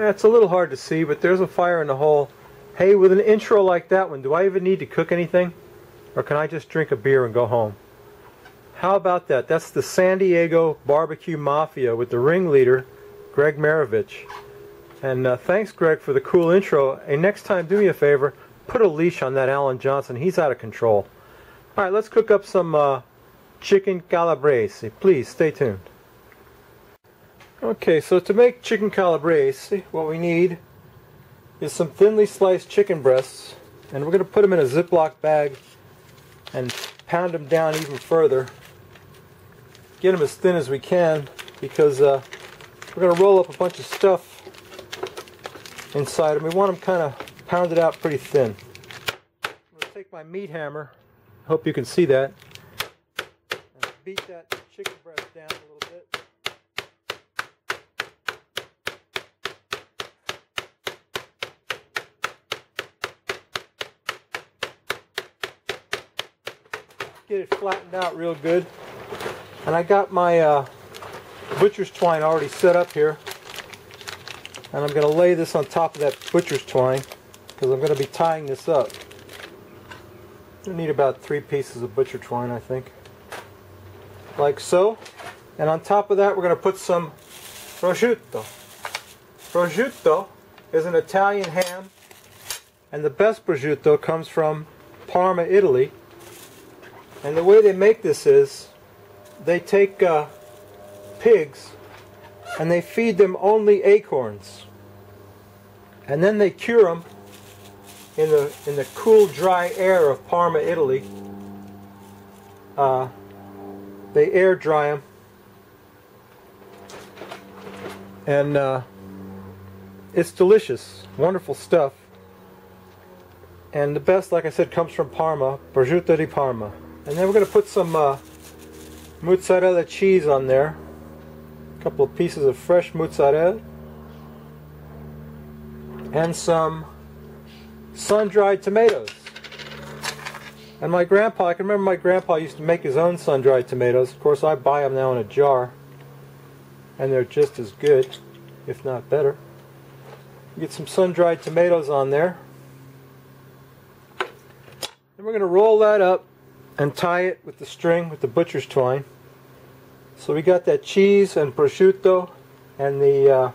It's a little hard to see, but there's a fire in the hole. Hey, with an intro like that one, do I even need to cook anything? Or can I just drink a beer and go home? How about that? That's the San Diego Barbecue Mafia with the ringleader, Greg Maravich. And thanks, Greg, for the cool intro. And next time, do me a favor, put a leash on that Alan Johnson. He's out of control. All right, let's cook up some chicken calabrese. Please, stay tuned. Okay, so to make chicken calabrese, what we need is some thinly sliced chicken breasts. And we're going to put them in a Ziploc bag and pound them down even further. Get them as thin as we can, because we're going to roll up a bunch of stuff inside them. We want them kind of pounded out pretty thin. I'm going to take my meat hammer, hope you can see that, and beat that chicken breast down a little bit. Get it flattened out real good. And I got my butcher's twine already set up here. And I'm going to lay this on top of that butcher's twine, because I'm going to be tying this up. You'll need about 3 pieces of butcher twine, I think. Like so. And on top of that, we're going to put some prosciutto. Prosciutto is an Italian ham, and the best prosciutto comes from Parma, Italy. And the way they make this is, they take pigs and they feed them only acorns, and then they cure them in the cool, dry air of Parma, Italy. They air dry them, and it's delicious, wonderful stuff. And the best, like I said, comes from Parma, prosciutto di Parma. And then we're going to put some mozzarella cheese on there. A couple of pieces of fresh mozzarella. And some sun-dried tomatoes. And my grandpa, I can remember my grandpa used to make his own sun-dried tomatoes. Of course, I buy them now in a jar. And they're just as good, if not better. Get some sun-dried tomatoes on there. And we're going to roll that up and tie it with the string, with the butcher's twine. So we got that cheese and prosciutto and the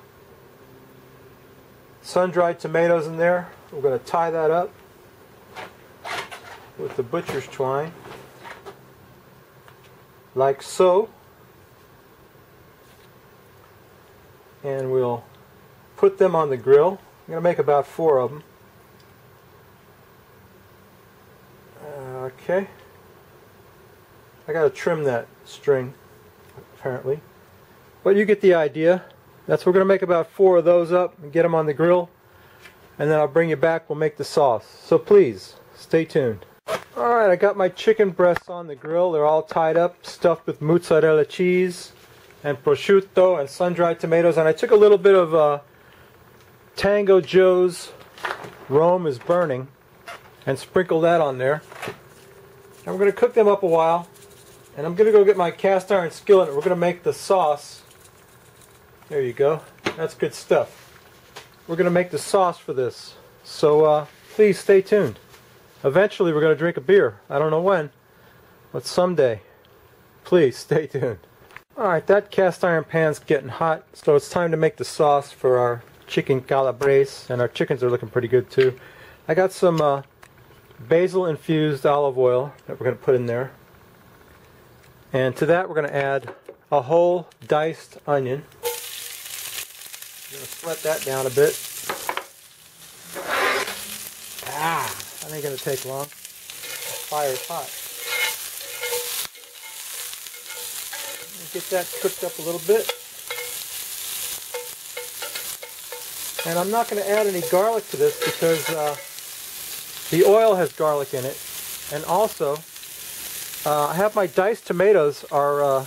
sun-dried tomatoes in there. We're going to tie that up with the butcher's twine, like so. And we'll put them on the grill. I'm going to make about 4 of them. Okay. I gotta trim that string, apparently. But you get the idea. That's we're gonna make about 4 of those up and get them on the grill. And then I'll bring you back, we'll make the sauce. So please, stay tuned. Alright, I got my chicken breasts on the grill. They're all tied up, stuffed with mozzarella cheese and prosciutto and sun-dried tomatoes. And I took a little bit of Tango Joe's Rome is Burning and sprinkled that on there. And we're going to cook them up a while. And I'm going to go get my cast iron skillet. We're going to make the sauce. There you go. That's good stuff. We're going to make the sauce for this. So please stay tuned. Eventually we're going to drink a beer. I don't know when, but someday. Please stay tuned. Alright, that cast iron pan's getting hot. So it's time to make the sauce for our chicken calabrese. And our chickens are looking pretty good too. I got some basil infused olive oil that we're going to put in there. And to that we're going to add a whole diced onion. I'm going to sweat that down a bit. That ain't going to take long. The fire's hot. Get that cooked up a little bit. And I'm not going to add any garlic to this because the oil has garlic in it. And also, I have my diced tomatoes, are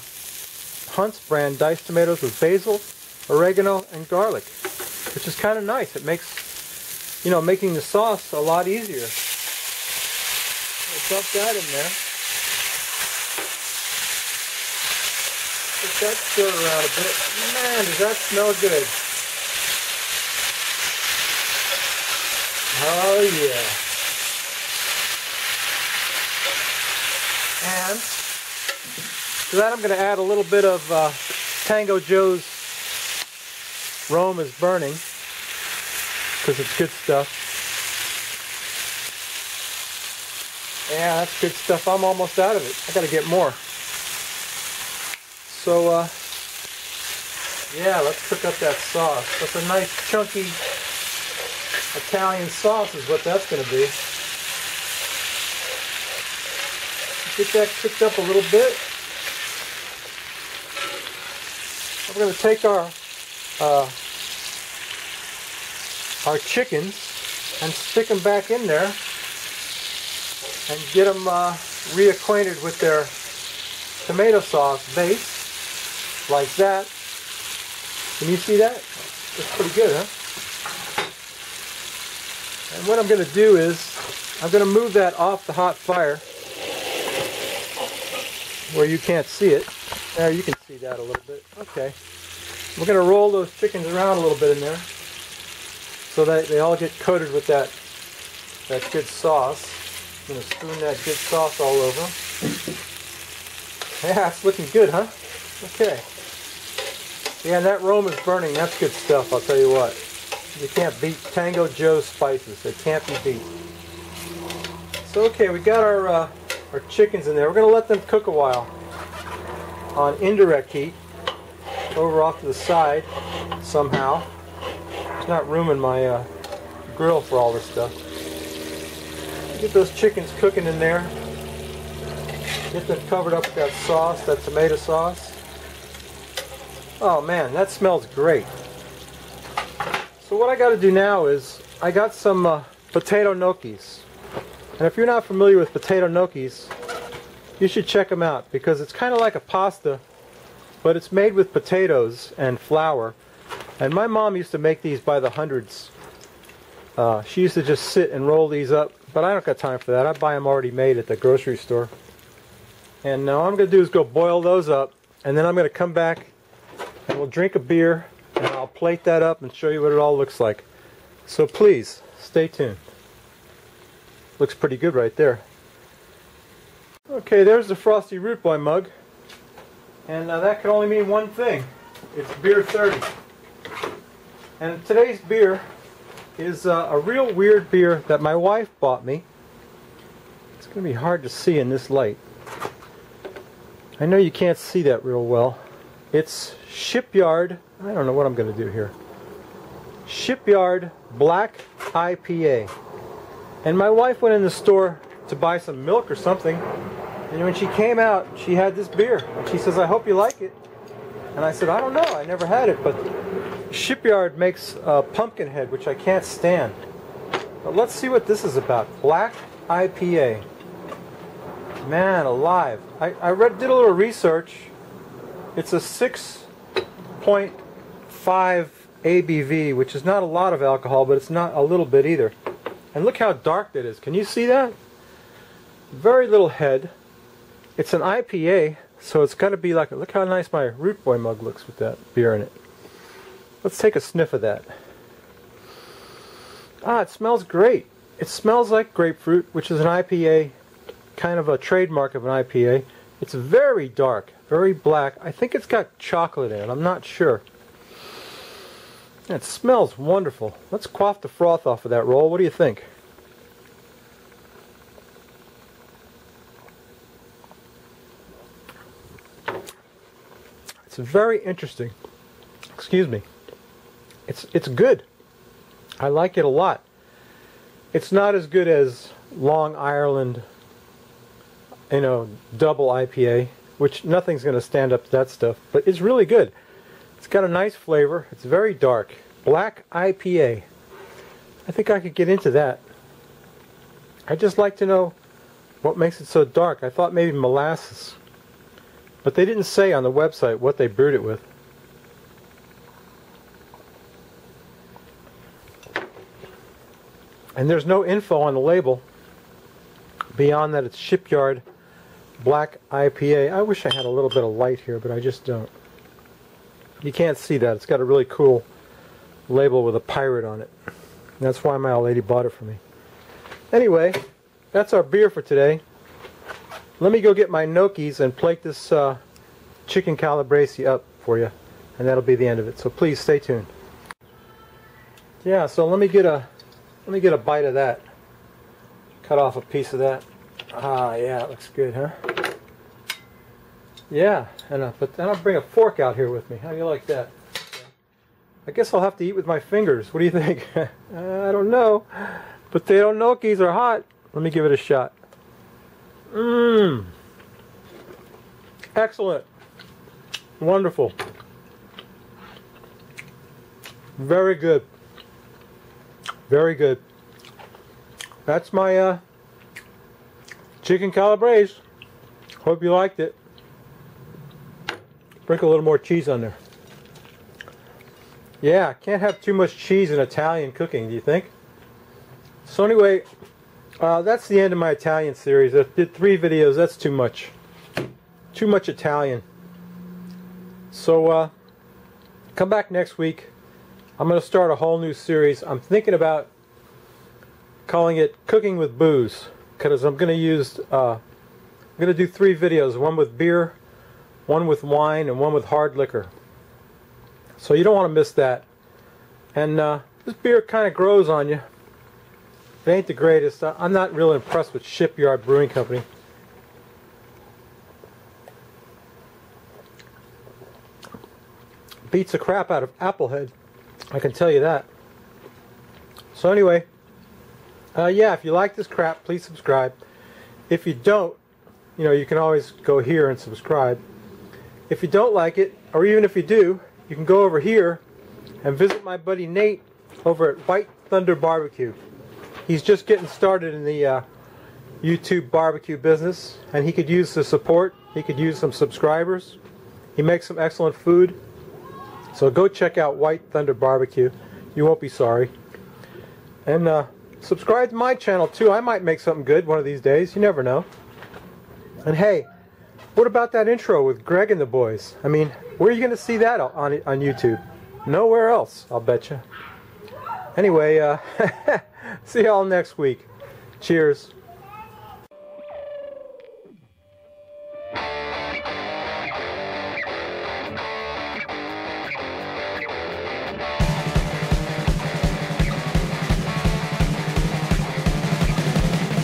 Hunt's brand diced tomatoes with basil, oregano, and garlic, which is kind of nice. It makes, you know, making the sauce a lot easier. I'll dump that in there. Let that stir around a bit. Man, does that smell good. Oh yeah. And to that I'm going to add a little bit of Tango Joe's Rome is Burning, because it's good stuff. Yeah, that's good stuff. I'm almost out of it. I got to get more. So, yeah, let's cook up that sauce. That's a nice chunky Italian sauce is what that's going to be. Get that cooked up a little bit. We're going to take our chickens and stick them back in there and get them reacquainted with their tomato sauce base, like that. Can you see that? That's pretty good, huh? And what I'm going to do is, I'm going to move that off the hot fire where you can't see it. There, you can see that a little bit. Okay. We're going to roll those chickens around a little bit in there so that they all get coated with that good sauce. I'm going to spoon that good sauce all over them. Yeah, it's looking good, huh? Okay. Yeah, and that Rome is Burning. That's good stuff, I'll tell you what. You can't beat Tango Joe's spices. They can't be beat. So, okay, we got our chickens in there. We're going to let them cook a while on indirect heat over off to the side somehow. There's not room in my grill for all this stuff. Get those chickens cooking in there. Get them covered up with that sauce, that tomato sauce. Oh man, that smells great. So what I got to do now is, I got some potato gnocchis. And if you're not familiar with potato gnocchis, you should check them out, because it's kind of like a pasta, but it's made with potatoes and flour. And my mom used to make these by the hundreds. She used to just sit and roll these up, but I don't got time for that. I buy them already made at the grocery store. And now what I'm going to do is go boil those up, and then I'm going to come back and we'll drink a beer, and I'll plate that up and show you what it all looks like. So please, stay tuned. Looks pretty good right there. Okay, there's the Frosty Root Boy mug. And that can only mean one thing. It's beer 30. And today's beer is a real weird beer that my wife bought me. It's going to be hard to see in this light. I know you can't see that real well. It's Shipyard, I don't know what I'm going to do here. Shipyard Black IPA. And my wife went in the store to buy some milk or something, and when she came out, she had this beer. And she says, I hope you like it. And I said, I don't know, I never had it, but Shipyard makes Pumpkinhead, which I can't stand. But let's see what this is about. Black IPA. Man alive. I did a little research. It's a 6.5 ABV, which is not a lot of alcohol, but it's not a little bit either. And look how dark that is. Can you see that? Very little head. It's an IPA, so it's got to be like, look how nice my Root Boy mug looks with that beer in it. Let's take a sniff of that. Ah, it smells great. It smells like grapefruit, which is an IPA, kind of a trademark of an IPA. It's very dark, very black. I think it's got chocolate in it. I'm not sure. It smells wonderful. Let's quaff the froth off of that roll. What do you think? It's very interesting. Excuse me. It's good. I like it a lot. It's not as good as Long Island, double IPA, which nothing's going to stand up to that stuff, but it's really good. It's got a nice flavor. It's very dark. Black IPA. I think I could get into that. I'd just like to know what makes it so dark. I thought maybe molasses. But they didn't say on the website what they brewed it with. And there's no info on the label beyond that it's Shipyard Black IPA. I wish I had a little bit of light here, but I just don't. You can't see that. It's got a really cool label with a pirate on it. That's why my old lady bought it for me. Anyway, that's our beer for today. Let me go get my gnocchis and plate this chicken calabrese up for you, and that'll be the end of it. So please stay tuned. Yeah, so let me get a bite of that. Cut off a piece of that. Ah, yeah, it looks good, huh? Yeah, but then I'll bring a fork out here with me. How do you like that? I guess I'll have to eat with my fingers. What do you think? I don't know. Potato gnocchis are hot. Let me give it a shot. Mmm. Excellent. Wonderful. Very good. Very good. That's my chicken calabrese. Hope you liked it. Sprinkle a little more cheese on there. Yeah, can't have too much cheese in Italian cooking, do you think? So anyway, that's the end of my Italian series. I did 3 videos. That's too much. Too much Italian. So come back next week. I'm going to start a whole new series. I'm thinking about calling it Cooking with Booze, because I'm going to use I'm going to do 3 videos, one with beer, one with wine, and one with hard liquor. So you don't want to miss that. And this beer kind of grows on you. It ain't the greatest. I'm not really impressed with Shipyard Brewing Company. Beats the crap out of Applehead, I can tell you that. So anyway, yeah, if you like this crap, please subscribe. If you don't, you know, you can always go here and subscribe. If you don't like it, or even if you do, you can go over here and visit my buddy Nate over at White Thunder Barbecue. He's just getting started in the YouTube barbecue business, and he could use the support. He could use some subscribers. He makes some excellent food. So go check out White Thunder Barbecue. You won't be sorry. And subscribe to my channel too. I might make something good one of these days. You never know. And hey, what about that intro with Greg and the boys? I mean, where are you going to see that on YouTube? Nowhere else, I'll bet you. Anyway, see y'all next week. Cheers.